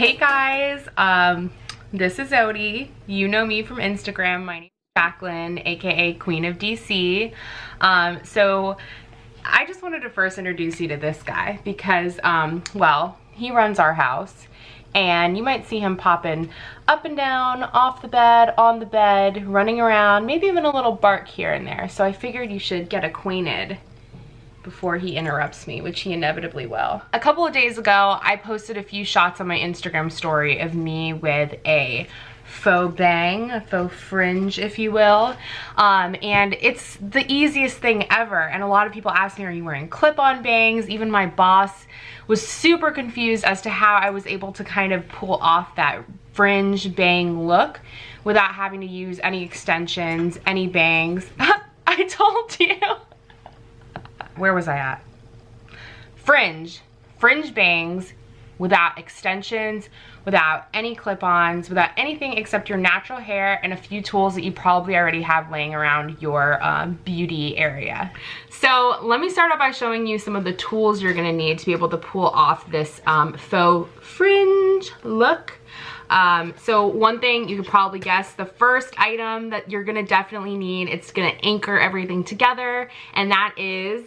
Hey guys, this is Odie. You know me from Instagram. My name is Jacqueline, aka Queen of DC. So I just wanted to first introduce you to this guy because, well, he runs our house. And you might see him popping up and down, off the bed, on the bed, running around, maybe even a little bark here and there. So I figured you should get acquainted before he interrupts me, which he inevitably will. A couple of days ago, I posted a few shots on my Instagram story of me with a faux bang, a faux fringe, if you will. And it's the easiest thing ever. And a lot of people ask me, are you wearing clip-on bangs? Even my boss was super confused as to how I was able to kind of pull off that fringe bang look without having to use any extensions, any bangs. I told you. Where was I at? Fringe bangs without extensions, without any clip-ons, without anything except your natural hair and a few tools that you probably already have laying around your beauty area. So let me start off by showing you some of the tools you're gonna need to be able to pull off this faux fringe look. So one thing you could probably guess, the first item that you're gonna definitely need, it's gonna anchor everything together, and that is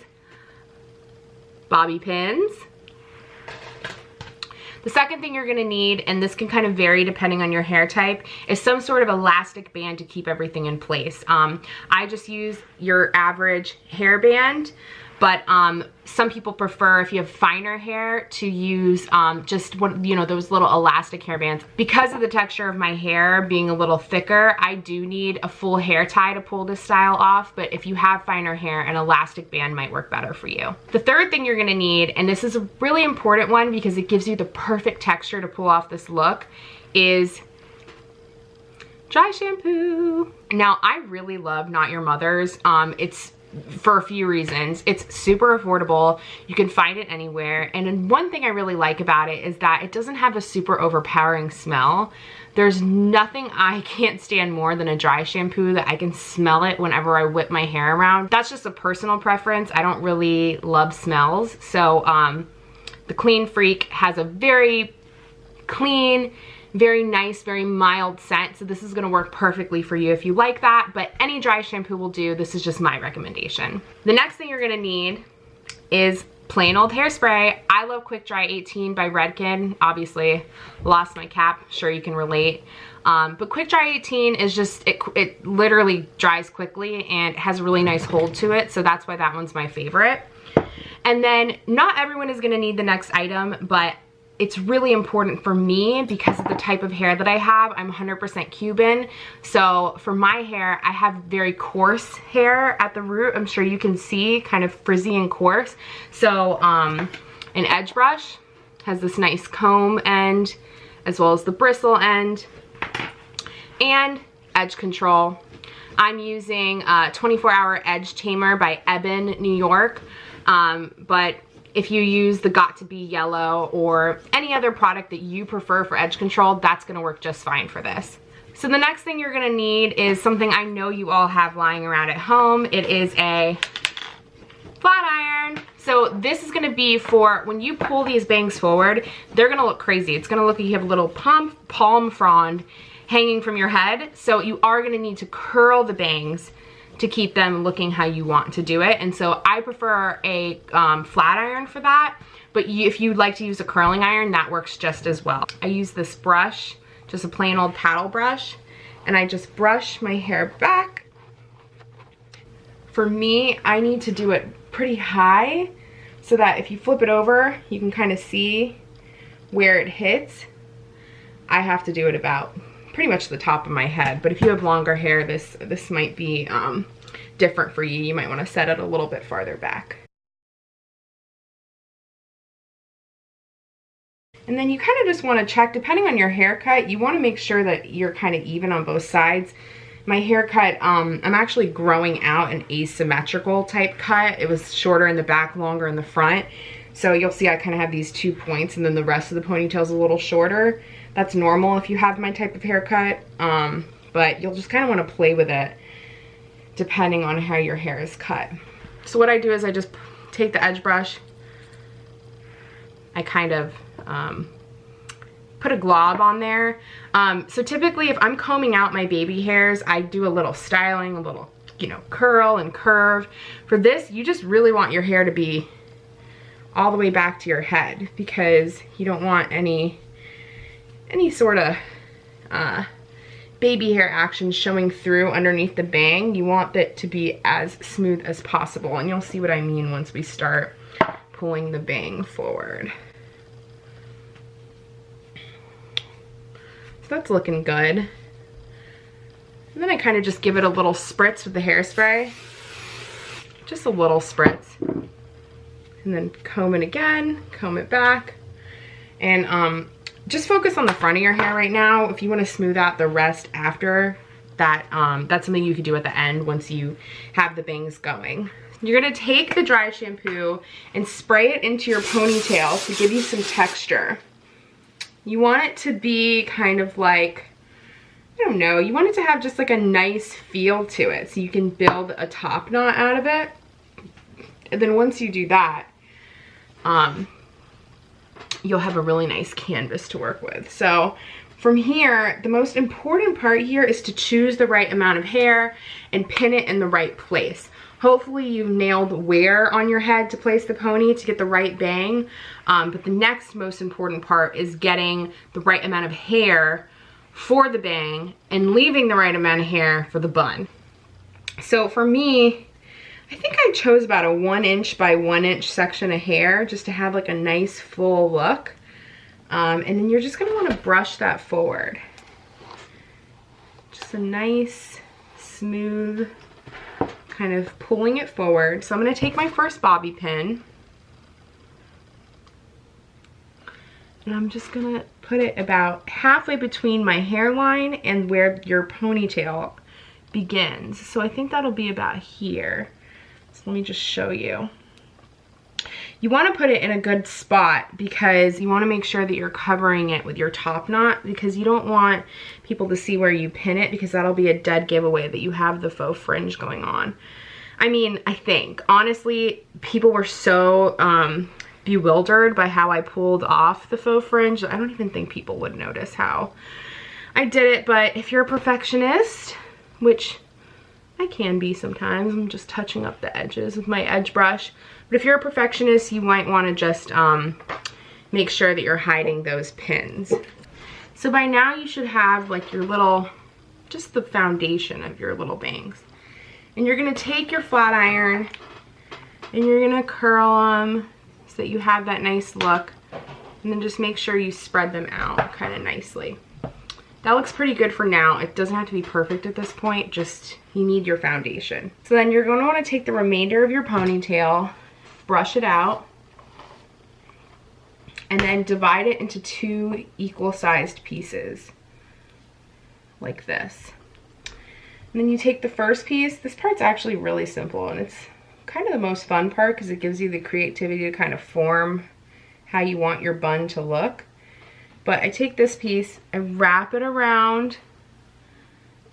bobby pins. The second thing you're gonna need, and this can kind of vary depending on your hair type, is some sort of elastic band to keep everything in place. I just use your average hairband, but some people prefer, if you have finer hair, to use just one, you know, those little elastic hairbands. Because of the texture of my hair being a little thicker, I do need a full hair tie to pull this style off, but if you have finer hair, an elastic band might work better for you. The third thing you're gonna need, and this is a really important one because it gives you the perfect texture to pull off this look, is dry shampoo. Now, I really love Not Your Mother's. It's for a few reasons. It's super affordable. You can find it anywhere. And then one thing I really like about it is that it doesn't have a super overpowering smell. There's nothing I can't stand more than a dry shampoo that I can smell it whenever I whip my hair around. That's just a personal preference. I don't really love smells. So the Clean Freak has a very clean, very nice, very mild scent. So this is gonna work perfectly for you if you like that, but any dry shampoo will do. This is just my recommendation. The next thing you're gonna need is plain old hairspray. I love Quick Dry 18 by Redken. Obviously, lost my cap, sure you can relate. But Quick Dry 18 is just, it literally dries quickly and has a really nice hold to it. So that's why that one's my favorite. And then not everyone is gonna need the next item, but it's really important for me because of the type of hair that I have. I'm 100% Cuban. So for my hair, I have very coarse hair at the root. I'm sure you can see, kind of frizzy and coarse. So an edge brush has this nice comb end as well as the bristle end, and edge control. I'm using 24-Hour Edge Tamer by Ebin, New York. But if you use the Got to Be Yellow or any other product that you prefer for edge control, that's gonna work just fine for this. So the next thing you're gonna need is something I know you all have lying around at home. It is a flat iron. So this is gonna be for when you pull these bangs forward, they're gonna look crazy. It's gonna look like you have a little palm frond hanging from your head. So you are gonna need to curl the bangs to keep them looking how you want to do it. And so I prefer a flat iron for that, but if you'd like to use a curling iron, that works just as well. I use this brush, just a plain old paddle brush, and I just brush my hair back. For me, I need to do it pretty high so that if you flip it over, you can kind of see where it hits. I have to do it about pretty much the top of my head, but if you have longer hair, this might be different for you. You might want to set it a little bit farther back. And then you kind of just want to check, depending on your haircut, you want to make sure that you're kind of even on both sides. My haircut, I'm actually growing out an asymmetrical type cut. It was shorter in the back, longer in the front. So you'll see I kind of have these 2 points, and then the rest of the ponytail's a little shorter. That's normal if you have my type of haircut, but you'll just kind of want to play with it depending on how your hair is cut. So what I do is I just take the edge brush, I kind of put a glob on there. So typically if I'm combing out my baby hairs, I do a little styling, a little, you know, curl and curve. For this, you just really want your hair to be all the way back to your head because you don't want any sort of baby hair action showing through underneath the bang. You want it to be as smooth as possible, and you'll see what I mean once we start pulling the bang forward. So that's looking good. And then I kind of just give it a little spritz with the hairspray. Just a little spritz. And then comb it again, comb it back. And just focus on the front of your hair right now. If you want to smooth out the rest after that, that's something you could do at the end once you have the bangs going. You're gonna take the dry shampoo and spray it into your ponytail to give you some texture. You want it to be kind of like, I don't know, you want it to have just like a nice feel to it so you can build a top knot out of it. And then once you do that, you'll have a really nice canvas to work with. So from here, the most important part here is to choose the right amount of hair and pin it in the right place. Hopefully you've nailed where on your head to place the pony to get the right bang. But the next most important part is getting the right amount of hair for the bang and leaving the right amount of hair for the bun. So for me, I think I chose about a 1 inch by 1 inch section of hair just to have like a nice full look. And then you're just gonna wanna brush that forward. Just a nice, smooth, kind of pulling it forward. So I'm gonna take my first bobby pin and I'm just gonna put it about halfway between my hairline and where your ponytail begins. So I think that'll be about here. So let me just show you. You want to put it in a good spot because you want to make sure that you're covering it with your top knot, because you don't want people to see where you pin it, because that'll be a dead giveaway that you have the faux fringe going on. I mean, I think, honestly, people were so bewildered by how I pulled off the faux fringe. I don't even think people would notice how I did it, but if you're a perfectionist, which I can be sometimes, I'm just touching up the edges with my edge brush. But if you're a perfectionist, you might want to just make sure that you're hiding those pins. So by now you should have like your little, just the foundation of your little bangs. And you're going to take your flat iron and you're going to curl them so that you have that nice look. And then just make sure you spread them out kind of nicely. That looks pretty good for now. It doesn't have to be perfect at this point, just you need your foundation. So then you're going to want to take the remainder of your ponytail, brush it out, and then divide it into 2 equal-sized pieces, like this. And then you take the first piece. This part's actually really simple, and it's kind of the most fun part because it gives you the creativity to kind of form how you want your bun to look. But I take this piece, I wrap it around,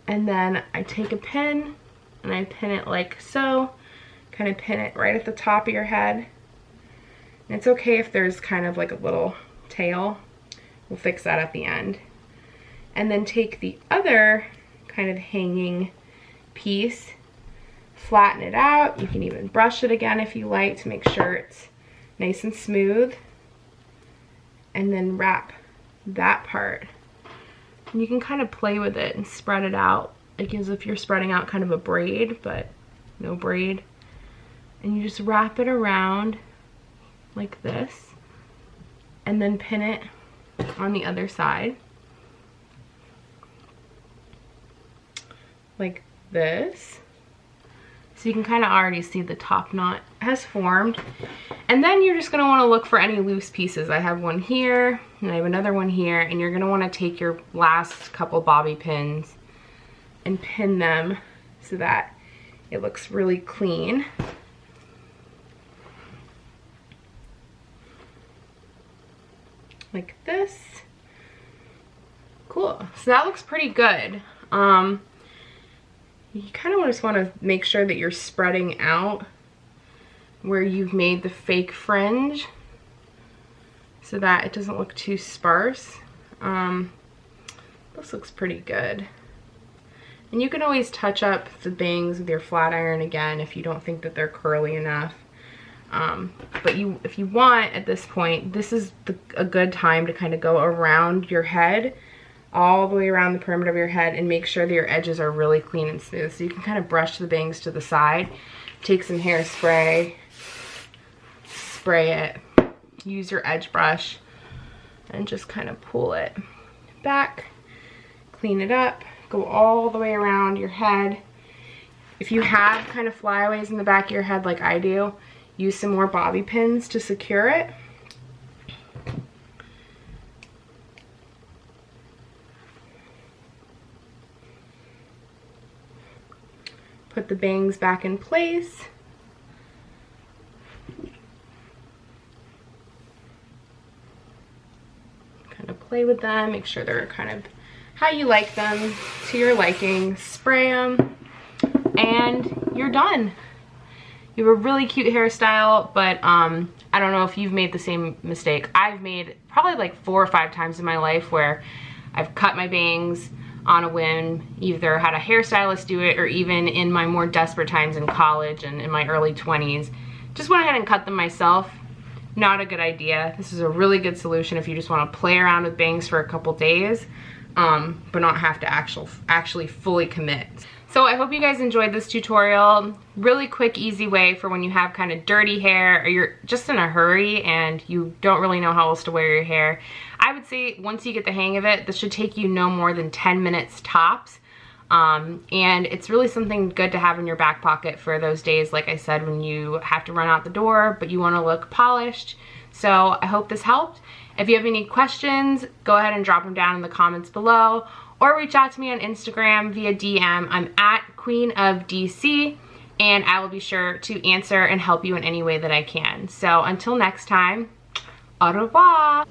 and then I take a pin and I pin it like so. Kind of pin it right at the top of your head. And it's okay if there's kind of like a little tail. We'll fix that at the end. And then take the other kind of hanging piece, flatten it out. You can even brush it again if you like to make sure it's nice and smooth. And then wrap that part. And you can kind of play with it and spread it out, like as if you're spreading out kind of a braid, but no braid. And you just wrap it around like this and then pin it on the other side like this. So you can kind of already see the top knot has formed. And then you're just going to want to look for any loose pieces. I have one here and I have another one here, and you're going to want to take your last couple bobby pins and pin them so that it looks really clean. Like this. Cool. So that looks pretty good. You kind of just want to make sure that you're spreading out where you've made the fake fringe so that it doesn't look too sparse. This looks pretty good. And you can always touch up the bangs with your flat iron again if you don't think that they're curly enough. But if you want at this point, this is a good time to kind of go around your head, all the way around the perimeter of your head, and make sure that your edges are really clean and smooth. So you can kind of brush the bangs to the side, take some hairspray, spray it, use your edge brush, and just kind of pull it back, clean it up, go all the way around your head. If you have kind of flyaways in the back of your head like I do, use some more bobby pins to secure it. Put the bangs back in place. Kind of play with them, make sure they're kind of how you like them, to your liking. Spray them, and you're done. You have a really cute hairstyle, but I don't know if you've made the same mistake I've made probably like 4 or 5 times in my life, where I've cut my bangs on a whim, either had a hairstylist do it, or even in my more desperate times in college and in my early 20s, just went ahead and cut them myself. Not a good idea. This is a really good solution if you just want to play around with bangs for a couple days, but not have to actually fully commit. So I hope you guys enjoyed this tutorial. Really quick, easy way for when you have kind of dirty hair, or you're just in a hurry and you don't really know how else to wear your hair. I would say once you get the hang of it, this should take you no more than 10 minutes tops. And it's really something good to have in your back pocket for those days, like I said, when you have to run out the door, but you want to look polished. So I hope this helped. If you have any questions, go ahead and drop them down in the comments below, or reach out to me on Instagram via DM. I'm at kweenofDC, and I will be sure to answer and help you in any way that I can. So until next time, au revoir.